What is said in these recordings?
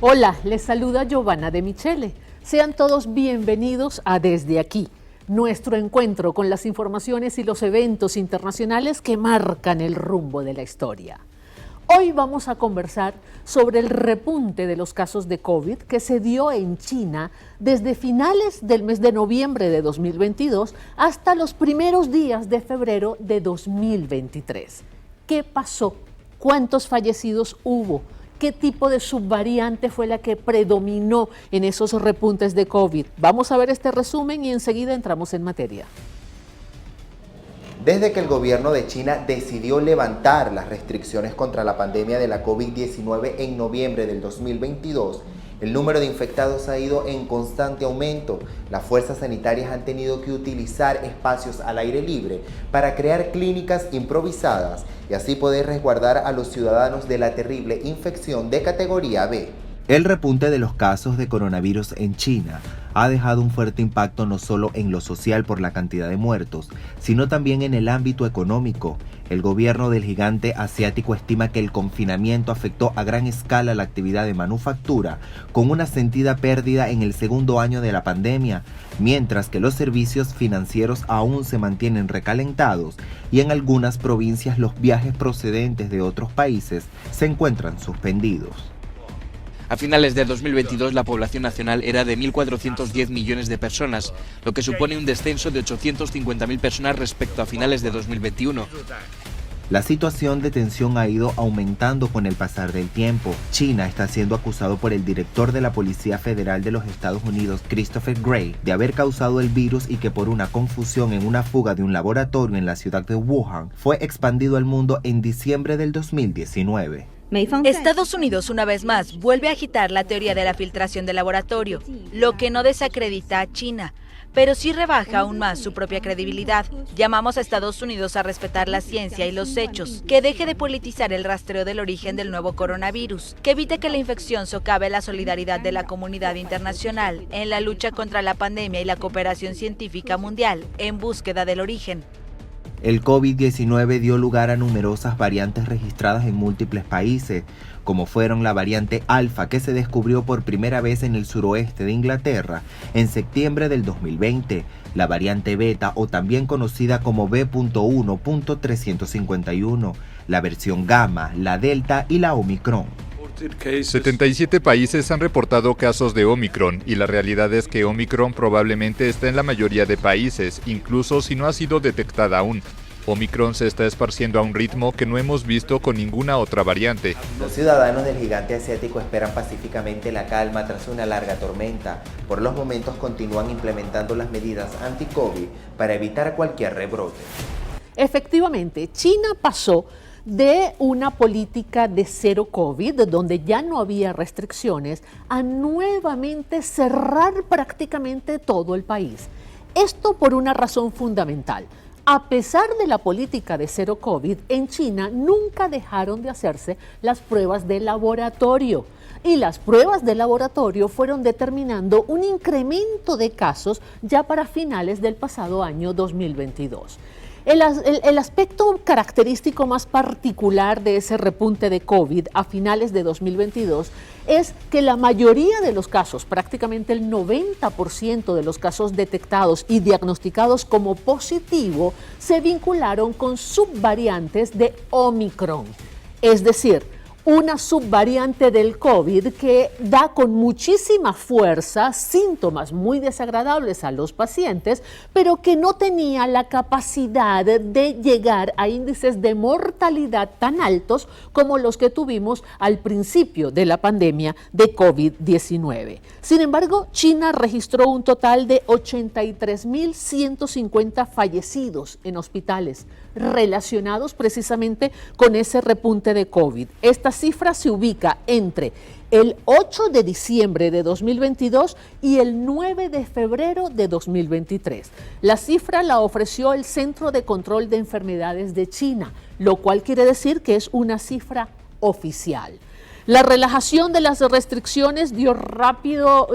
Hola, les saluda Giovanna de Michele. Sean todos bienvenidos a Desde Aquí, nuestro encuentro con las informaciones y los eventos internacionales que marcan el rumbo de la historia. Hoy vamos a conversar sobre el repunte de los casos de COVID que se dio en China desde finales del mes de noviembre de 2022 hasta los primeros días de febrero de 2023. ¿Qué pasó? ¿Cuántos fallecidos hubo? ¿Qué tipo de subvariante fue la que predominó en esos repuntes de COVID? Vamos a ver este resumen y enseguida entramos en materia. Desde que el gobierno de China decidió levantar las restricciones contra la pandemia de la COVID-19 en noviembre del 2022, el número de infectados ha ido en constante aumento. Las fuerzas sanitarias han tenido que utilizar espacios al aire libre para crear clínicas improvisadas y así poder resguardar a los ciudadanos de la terrible infección de categoría B. El repunte de los casos de coronavirus en China ha dejado un fuerte impacto no solo en lo social por la cantidad de muertos, sino también en el ámbito económico. El gobierno del gigante asiático estima que el confinamiento afectó a gran escala la actividad de manufactura, con una sentida pérdida en el segundo año de la pandemia, mientras que los servicios financieros aún se mantienen recalentados y en algunas provincias los viajes procedentes de otros países se encuentran suspendidos. A finales de 2022 la población nacional era de 1.410 millones de personas, lo que supone un descenso de 850.000 personas respecto a finales de 2021. La situación de tensión ha ido aumentando con el pasar del tiempo. China está siendo acusado por el director de la Policía Federal de los Estados Unidos, Christopher Wray, de haber causado el virus y que por una confusión en una fuga de un laboratorio en la ciudad de Wuhan fue expandido al mundo en diciembre del 2019. Estados Unidos una vez más vuelve a agitar la teoría de la filtración del laboratorio, lo que no desacredita a China, pero sí rebaja aún más su propia credibilidad. Llamamos a Estados Unidos a respetar la ciencia y los hechos, que deje de politizar el rastreo del origen del nuevo coronavirus, que evite que la infección socave la solidaridad de la comunidad internacional en la lucha contra la pandemia y la cooperación científica mundial en búsqueda del origen. El COVID-19 dio lugar a numerosas variantes registradas en múltiples países, como fueron la variante Alfa, que se descubrió por primera vez en el suroeste de Inglaterra en septiembre del 2020, la variante Beta, o también conocida como B.1.351, la versión Gamma, la Delta y la Omicron. 77 países han reportado casos de Omicron y la realidad es que Omicron probablemente está en la mayoría de países, incluso si no ha sido detectada aún. Omicron se está esparciendo a un ritmo que no hemos visto con ninguna otra variante. Los ciudadanos del gigante asiático esperan pacíficamente la calma tras una larga tormenta. Por los momentos continúan implementando las medidas anti-COVID para evitar cualquier rebrote. Efectivamente, China pasó de una política de cero COVID, donde ya no había restricciones, a nuevamente cerrar prácticamente todo el país. Esto por una razón fundamental. A pesar de la política de cero COVID, en China nunca dejaron de hacerse las pruebas de laboratorio. Y las pruebas de laboratorio fueron determinando un incremento de casos ya para finales del pasado año 2022. El aspecto característico más particular de ese repunte de COVID a finales de 2022 es que la mayoría de los casos, prácticamente el 90% de los casos detectados y diagnosticados como positivo, se vincularon con subvariantes de Omicron. Es decir, una subvariante del COVID que da con muchísima fuerza síntomas muy desagradables a los pacientes, pero que no tenía la capacidad de llegar a índices de mortalidad tan altos como los que tuvimos al principio de la pandemia de COVID-19. Sin embargo, China registró un total de 83.150 fallecidos en hospitales relacionados precisamente con ese repunte de COVID. Esta cifra se ubica entre el 8 de diciembre de 2022 y el 9 de febrero de 2023. La cifra la ofreció el Centro de Control de Enfermedades de China, lo cual quiere decir que es una cifra oficial. La relajación de las restricciones dio rápido,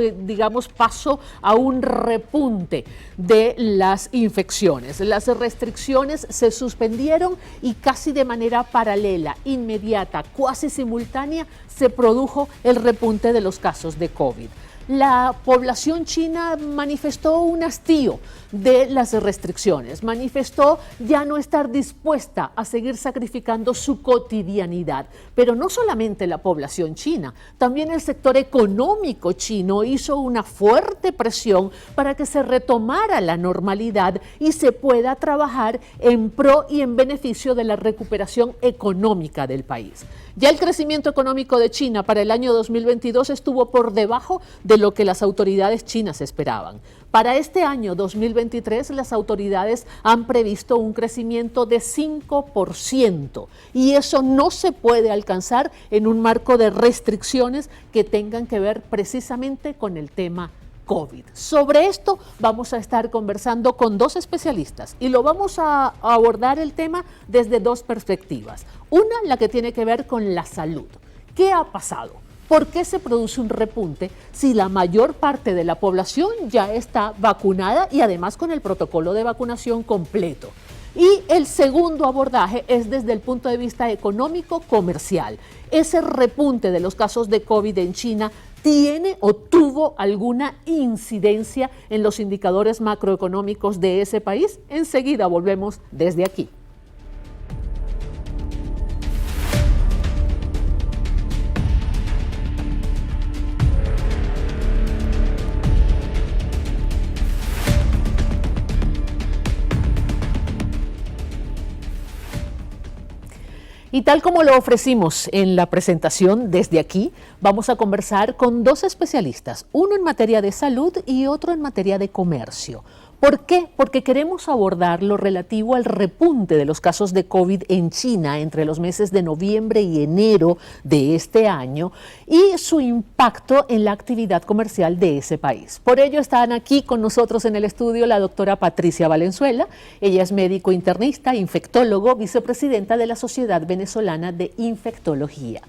paso a un repunte de las infecciones. Las restricciones se suspendieron y casi de manera paralela, inmediata, cuasi simultánea, se produjo el repunte de los casos de COVID. La población china manifestó un hastío de las restricciones, manifestó ya no estar dispuesta a seguir sacrificando su cotidianidad. Pero no solamente la población china, también el sector económico chino hizo una fuerte presión para que se retomara la normalidad y se pueda trabajar en pro y en beneficio de la recuperación económica del país. Ya el crecimiento económico de China para el año 2022 estuvo por debajo de lo que las autoridades chinas esperaban. Para este año 2023, las autoridades han previsto un crecimiento de 5% y eso no se puede alcanzar en un marco de restricciones que tengan que ver precisamente con el tema COVID. Sobre esto vamos a estar conversando con dos especialistas y lo vamos a abordar el tema desde dos perspectivas. Una, la que tiene que ver con la salud. ¿Qué ha pasado? ¿Por qué se produce un repunte si la mayor parte de la población ya está vacunada y además con el protocolo de vacunación completo? Y el segundo abordaje es desde el punto de vista económico-comercial. Ese repunte de los casos de COVID en China ¿tiene o tuvo alguna incidencia en los indicadores macroeconómicos de ese país? Enseguida volvemos desde aquí. Y tal como lo ofrecimos en la presentación, desde aquí vamos a conversar con dos especialistas, uno en materia de salud y otro en materia de comercio. ¿Por qué? Porque queremos abordar lo relativo al repunte de los casos de COVID en China entre los meses de noviembre y enero de este año y su impacto en la actividad comercial de ese país. Por ello están aquí con nosotros en el estudio la doctora Patricia Valenzuela. Ella es médico internista, infectólogo, vicepresidenta de la Sociedad Venezolana de Infectología.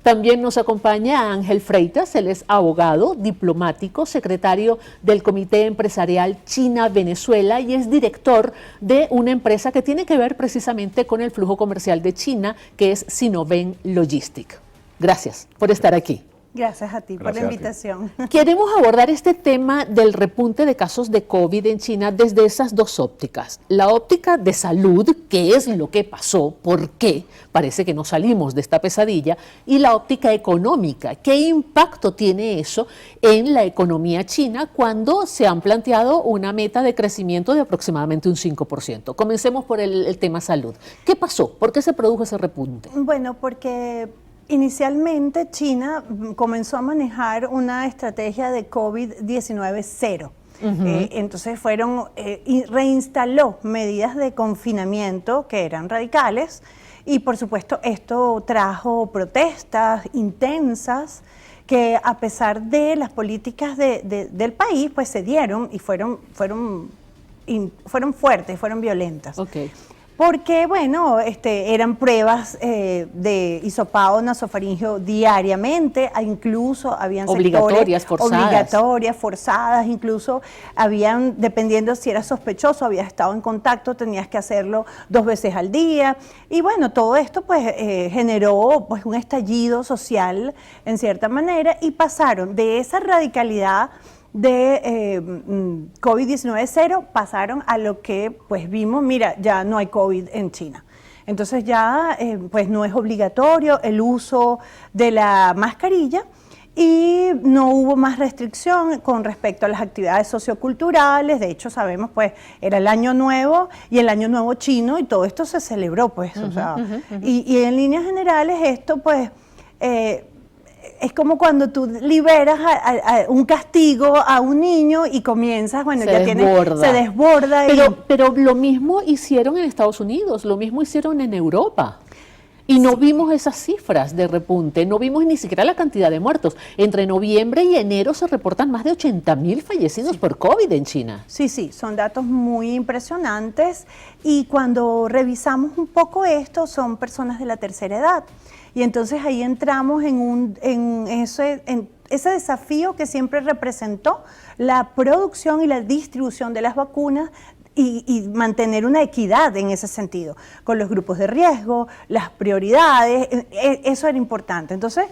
También nos acompaña Ángel Freitas, él es abogado, diplomático, secretario del Comité Empresarial China-Venezuela y es director de una empresa que tiene que ver precisamente con el flujo comercial de China, que es Sinoven Logistic. Gracias por estar aquí. Gracias a ti por la invitación. Queremos abordar este tema del repunte de casos de COVID en China desde esas dos ópticas. La óptica de salud, qué es lo que pasó, por qué, parece que no salimos de esta pesadilla, y la óptica económica, qué impacto tiene eso en la economía china cuando se han planteado una meta de crecimiento de aproximadamente un 5%. Comencemos por el tema salud. ¿Qué pasó? ¿Por qué se produjo ese repunte? Bueno, porque inicialmente China comenzó a manejar una estrategia de COVID-19 cero. Entonces reinstaló medidas de confinamiento que eran radicales y por supuesto esto trajo protestas intensas que a pesar de las políticas del país pues se dieron y fueron fuertes, fueron violentas. Okay. Porque, bueno, eran pruebas de hisopado nasofaringeo diariamente, incluso habían obligatorias, forzadas, incluso habían, dependiendo si era sospechoso, había estado en contacto, tenías que hacerlo 2 veces al día. Y bueno, todo esto pues generó pues un estallido social en cierta manera y pasaron de esa radicalidad de COVID-19 cero, pasaron a lo que pues vimos, mira, ya no hay COVID en China. Entonces ya pues no es obligatorio el uso de la mascarilla y no hubo más restricción con respecto a las actividades socioculturales. De hecho sabemos pues era el Año Nuevo y el Año Nuevo chino y todo esto se celebró pues, y en líneas generales esto pues es como cuando tú liberas a un castigo a un niño y comienzas, bueno, se desborda. Pero lo mismo hicieron en Estados Unidos, lo mismo hicieron en Europa. Y no vimos esas cifras de repunte, no vimos ni siquiera la cantidad de muertos. Entre noviembre y enero se reportan más de 80.000 fallecidos por COVID en China. Sí, son datos muy impresionantes y cuando revisamos un poco esto son personas de la tercera edad. Y entonces ahí entramos en ese desafío que siempre representó la producción y la distribución de las vacunas y mantener una equidad en ese sentido, con los grupos de riesgo, las prioridades, eso era importante. Entonces,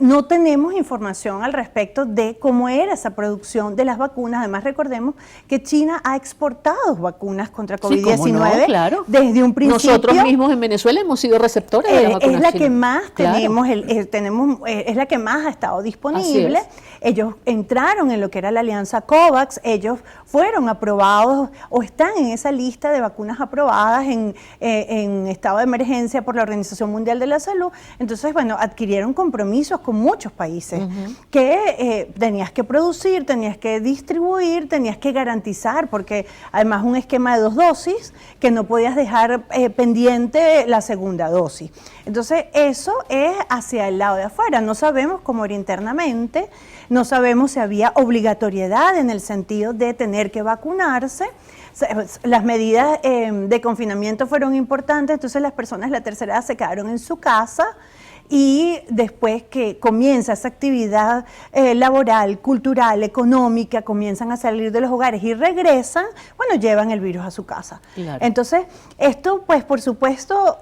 no tenemos información al respecto de cómo era esa producción de las vacunas. Además, recordemos que China ha exportado vacunas contra COVID-19 sí, cómo no, claro. Desde un principio. Nosotros mismos en Venezuela hemos sido receptores de las vacunas es la chinas. que más Claro. es la que más ha estado disponible. Ellos entraron en lo que era la alianza COVAX, ellos fueron aprobados o están en esa lista de vacunas aprobadas en estado de emergencia por la Organización Mundial de la Salud. Entonces, bueno, adquirieron compromisos con muchos países que tenías que producir, tenías que distribuir, tenías que garantizar, porque además un esquema de 2 dosis que no podías dejar pendiente la segunda dosis. Entonces, eso es hacia el lado de afuera. No sabemos cómo era internamente, no sabemos si había obligatoriedad en el sentido de tener que vacunarse. Las medidas de confinamiento fueron importantes, entonces las personas de la tercera edad se quedaron en su casa, y después que comienza esa actividad laboral, cultural, económica, comienzan a salir de los hogares y regresan, bueno, llevan el virus a su casa. Claro. Entonces, esto pues por supuesto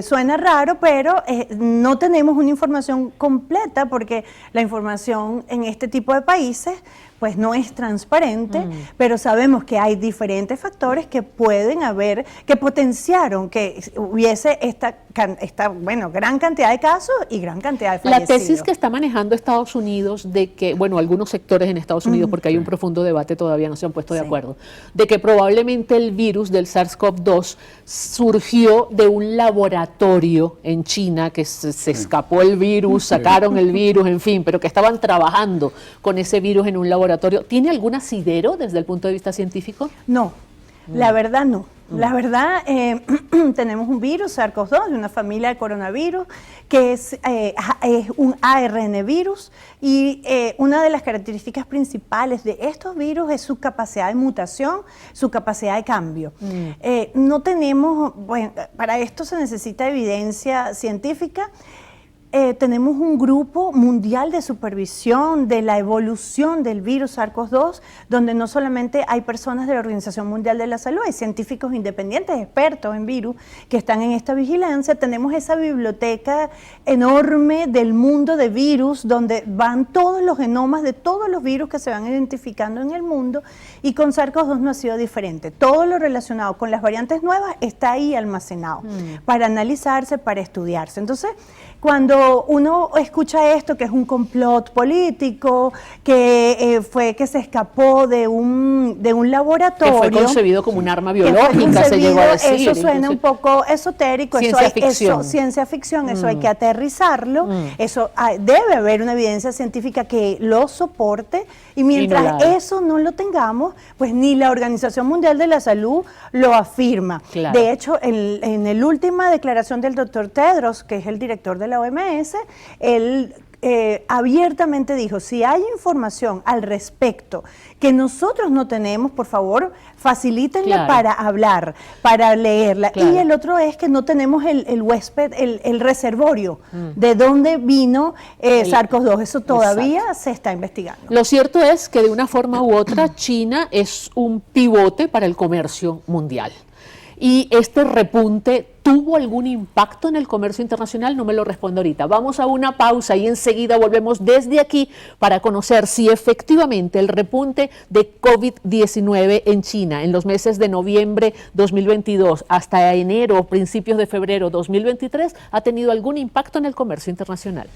suena raro, pero no tenemos una información completa, porque la información en este tipo de países pues no es transparente, pero sabemos que hay diferentes factores que pueden haber, que potenciaron que hubiese esta gran cantidad de casos y gran cantidad de fallecidos. La tesis que está manejando Estados Unidos de que, bueno, algunos sectores en Estados Unidos, porque hay un profundo debate, todavía no se han puesto de acuerdo, de que probablemente el virus del SARS-CoV-2 surgió de un laboratorio en China, que se escapó el virus, sacaron el virus, en fin, pero que estaban trabajando con ese virus en un laboratorio. ¿Tiene algún asidero desde el punto de vista científico? No, la verdad no. La verdad, tenemos un virus, SARS-CoV-2, de una familia de coronavirus, que es un ARN virus, y una de las características principales de estos virus es su capacidad de mutación, su capacidad de cambio. No tenemos, bueno, para esto se necesita evidencia científica. Tenemos un grupo mundial de supervisión de la evolución del virus SARS-CoV-2, donde no solamente hay personas de la Organización Mundial de la Salud, hay científicos independientes, expertos en virus, que están en esta vigilancia. Tenemos esa biblioteca enorme del mundo de virus, donde van todos los genomas de todos los virus que se van identificando en el mundo, y con SARS-CoV-2 no ha sido diferente. Todo lo relacionado con las variantes nuevas está ahí almacenado para analizarse, para estudiarse. Entonces, cuando uno escucha esto, que es un complot político, que se escapó de un laboratorio, que fue concebido como un arma biológica, se llegó a decir. Eso suena un poco esotérico, ciencia ficción, eso hay que aterrizarlo, eso debe haber una evidencia científica que lo soporte, y mientras eso no lo tengamos, pues ni la Organización Mundial de la Salud lo afirma. Claro. De hecho, en la última declaración del doctor Tedros, que es el director de la OMS, él abiertamente dijo: si hay información al respecto que nosotros no tenemos, por favor, facilítenla para hablar, para leerla. Y el otro es que no tenemos el huésped, el reservorio de dónde vino SARS-CoV-2. Eso todavía se está investigando. Lo cierto es que de una forma u otra China es un pivote para el comercio mundial. ¿Y este repunte tuvo algún impacto en el comercio internacional? No me lo respondo ahorita. Vamos a una pausa y enseguida volvemos desde aquí para conocer si efectivamente el repunte de COVID-19 en China en los meses de noviembre 2022 hasta enero o principios de febrero 2023 ha tenido algún impacto en el comercio internacional.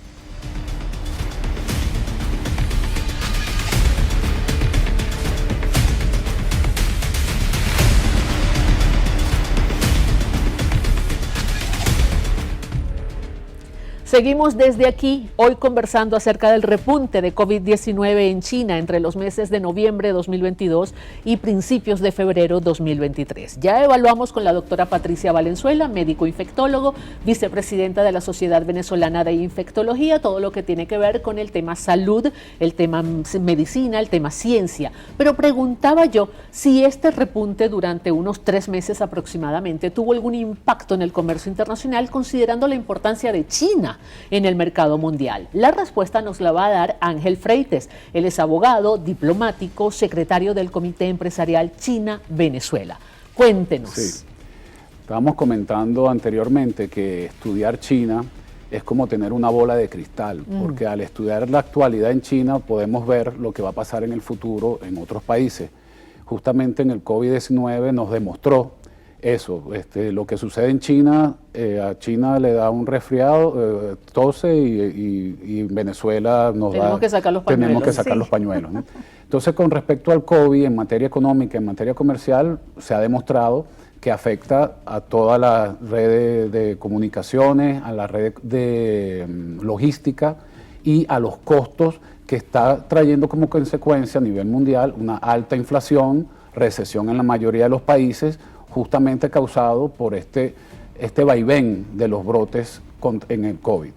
Seguimos desde aquí, hoy conversando acerca del repunte de COVID-19 en China entre los meses de noviembre de 2022 y principios de febrero 2023. Ya evaluamos con la doctora Patricia Valenzuela, médico infectólogo, vicepresidenta de la Sociedad Venezolana de Infectología, todo lo que tiene que ver con el tema salud, el tema medicina, el tema ciencia. Pero preguntaba yo si este repunte durante unos 3 meses aproximadamente tuvo algún impacto en el comercio internacional, considerando la importancia de China en el mercado mundial. La respuesta nos la va a dar Ángel Freites. Él es abogado, diplomático, secretario del Comité Empresarial China-Venezuela. Cuéntenos. Sí. Estábamos comentando anteriormente que estudiar China es como tener una bola de cristal, porque al estudiar la actualidad en China podemos ver lo que va a pasar en el futuro en otros países. Justamente en el COVID-19 nos demostró eso, lo que sucede en China, a China le da un resfriado, tose y Venezuela tenemos que sacar los pañuelos. Tenemos que sacar los pañuelos, ¿no? Entonces, con respecto al COVID, en materia económica, en materia comercial, se ha demostrado que afecta a toda la red de comunicaciones, a la red de logística y a los costos que está trayendo como consecuencia a nivel mundial una alta inflación, recesión en la mayoría de los países, justamente causado por este vaivén de los brotes en el COVID.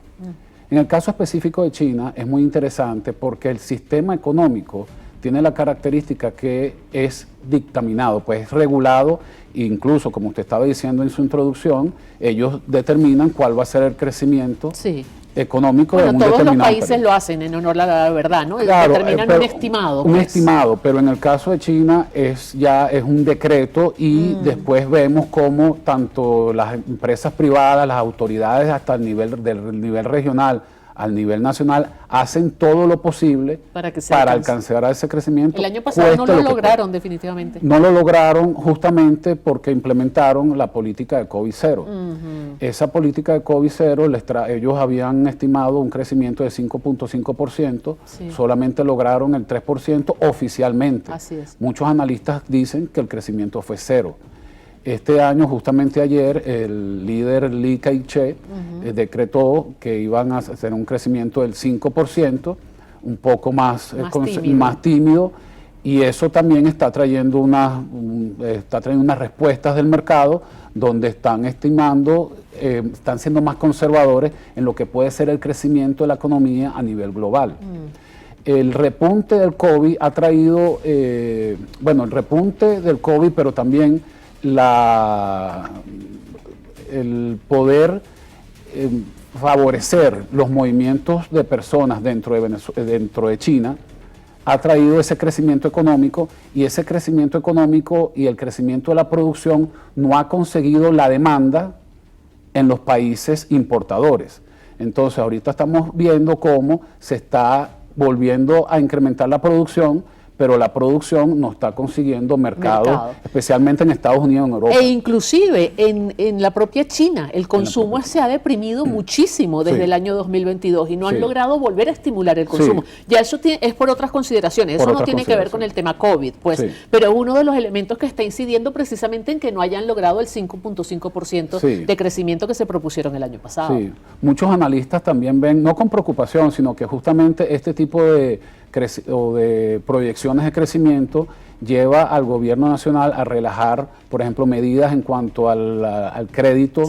En el caso específico de China es muy interesante porque el sistema económico tiene la característica que es dictaminado, pues es regulado, incluso como usted estaba diciendo en su introducción, ellos determinan cuál va a ser el crecimiento económico de un todos determinado los países periodo. lo hacen en honor a la verdad, ¿no? Claro, determinan un estimado. Un estimado, pero en el caso de China ya es un decreto y después vemos cómo tanto las empresas privadas, las autoridades hasta el del nivel regional al nivel nacional hacen todo lo posible para alcanzar a ese crecimiento. El año pasado no lo lograron definitivamente. No lo lograron justamente porque implementaron la política de COVID-0. Esa política de COVID-0, ellos habían estimado un crecimiento de 5.5%, solamente lograron el 3% oficialmente. Así es. Muchos analistas dicen que el crecimiento fue 0. Este año, justamente ayer, el líder Li Keqiang decretó que iban a hacer un crecimiento del 5%, un poco más tímido, y eso también está trayendo unas respuestas del mercado donde están estimando, están siendo más conservadores en lo que puede ser el crecimiento de la economía a nivel global. El repunte del COVID ha traído, el repunte del COVID, pero también el poder favorecer los movimientos de personas dentro de China ha traído ese crecimiento económico, y ese crecimiento económico y el crecimiento de la producción no ha conseguido la demanda en los países importadores. Entonces ahorita estamos viendo cómo se está volviendo a incrementar la producción, pero la producción no está consiguiendo mercado, especialmente en Estados Unidos y en Europa. E inclusive en la propia China, el consumo se ha deprimido muchísimo desde el año 2022 y no han logrado volver a estimular el consumo. Ya eso es por otras consideraciones, eso no tiene que ver con el tema COVID, pues, pero uno de los elementos que está incidiendo precisamente en que no hayan logrado el 5.5% de crecimiento que se propusieron el año pasado. Sí, muchos analistas también ven, no con preocupación, sino que justamente este tipo de proyecciones de crecimiento lleva al gobierno nacional a relajar, por ejemplo, medidas en cuanto al crédito,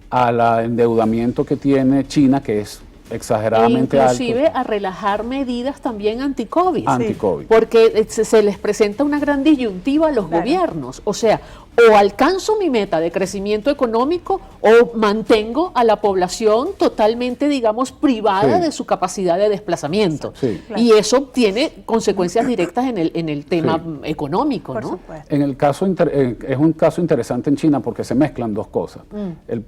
al endeudamiento que tiene China, que es exageradamente alto. Inclusive a relajar medidas también anti-COVID. Anti-COVID. Porque se les presenta una gran disyuntiva a los gobiernos. O sea, o alcanzo mi meta de crecimiento económico o mantengo a la población totalmente, digamos, privada de su capacidad de desplazamiento. Y eso tiene consecuencias directas en el tema económico, ¿no? En el caso es un caso interesante en China porque se mezclan dos cosas.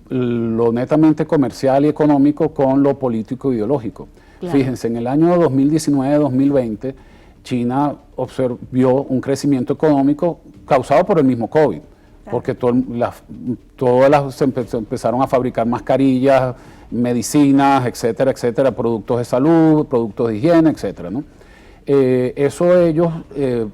Lo netamente comercial y económico con lo político e ideológico. Fíjense, en el año 2019-2020 China vio un crecimiento económico causado por el mismo COVID. Porque se empezaron a fabricar mascarillas, medicinas, etcétera, etcétera, productos de salud, productos de higiene, etcétera, ¿no? Ellos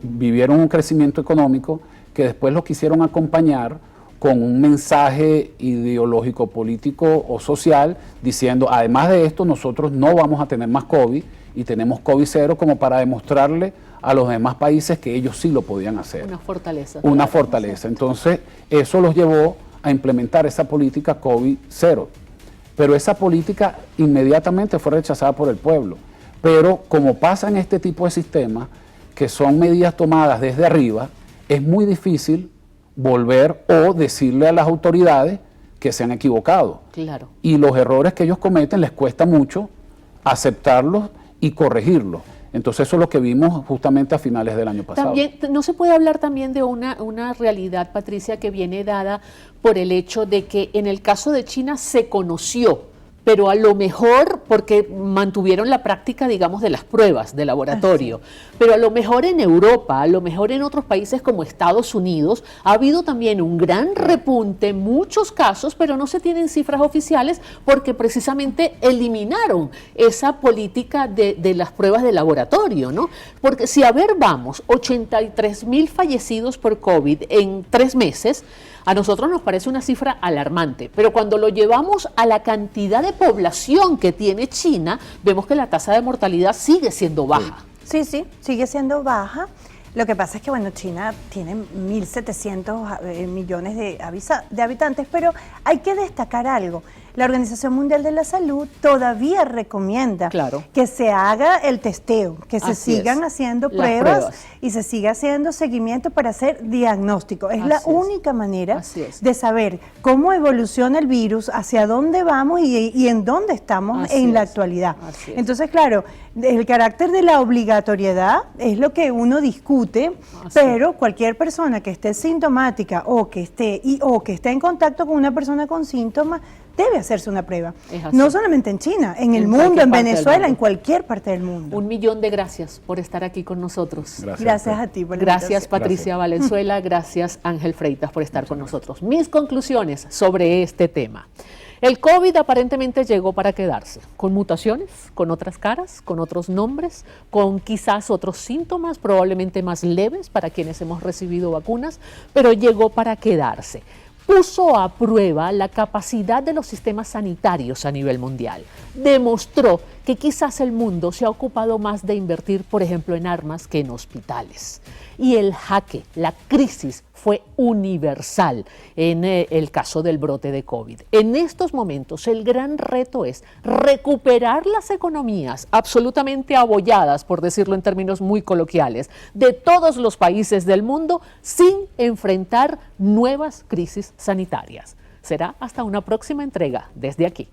vivieron un crecimiento económico que después lo quisieron acompañar con un mensaje ideológico, político o social, diciendo, además de esto, nosotros no vamos a tener más COVID y tenemos COVID cero, como para demostrarle a los demás países que ellos sí lo podían hacer. Una fortaleza. Una fortaleza. Entonces, eso los llevó a implementar esa política COVID cero. Pero esa política inmediatamente fue rechazada por el pueblo. Pero como pasa en este tipo de sistemas, que son medidas tomadas desde arriba, es muy difícil volver o decirle a las autoridades que se han equivocado. Claro. Y los errores que ellos cometen les cuesta mucho aceptarlos y corregirlos. Entonces eso es lo que vimos justamente a finales del año pasado. También, no se puede hablar también de una realidad, Patricia, que viene dada por el hecho de que en el caso de China se conoció, pero a lo mejor porque mantuvieron la práctica, digamos, de las pruebas de laboratorio, pero a lo mejor en Europa, a lo mejor en otros países como Estados Unidos, ha habido también un gran repunte, muchos casos, pero no se tienen cifras oficiales porque precisamente eliminaron esa política de las pruebas de laboratorio, ¿no? Porque si a ver vamos, 83,000 fallecidos por COVID en 3 meses, a nosotros nos parece una cifra alarmante, pero cuando lo llevamos a la cantidad de población que tiene China, vemos que la tasa de mortalidad sigue siendo baja. Sí, sigue siendo baja. Lo que pasa es que, bueno, China tiene 1.700 millones de habitantes, pero hay que destacar algo. La Organización Mundial de la Salud todavía recomienda que se haga el testeo, que se sigan haciendo pruebas y se siga haciendo seguimiento para hacer diagnóstico. Es la única manera de saber cómo evoluciona el virus, hacia dónde vamos y en dónde estamos en la actualidad. Entonces, claro, el carácter de la obligatoriedad es lo que uno discute, pero cualquier persona que esté sintomática o que esté en contacto con una persona con síntomas debe hacerse una prueba. No solamente en China, en el mundo, en Venezuela, en cualquier parte del mundo. 1.000.000 de gracias por estar aquí con nosotros. Gracias a ti por la Gracias, Patricia Valenzuela, gracias, Ángel Freitas, por estar con nosotros. Mis conclusiones sobre este tema. El COVID aparentemente llegó para quedarse, con mutaciones, con otras caras, con otros nombres, con quizás otros síntomas, probablemente más leves para quienes hemos recibido vacunas, pero llegó para quedarse. Puso a prueba la capacidad de los sistemas sanitarios a nivel mundial. Demostró que quizás el mundo se ha ocupado más de invertir, por ejemplo, en armas que en hospitales. Y el jaque, la crisis, fue universal en el caso del brote de COVID. En estos momentos el gran reto es recuperar las economías absolutamente abolladas, por decirlo en términos muy coloquiales, de todos los países del mundo sin enfrentar nuevas crisis sanitarias. Será hasta una próxima entrega desde aquí.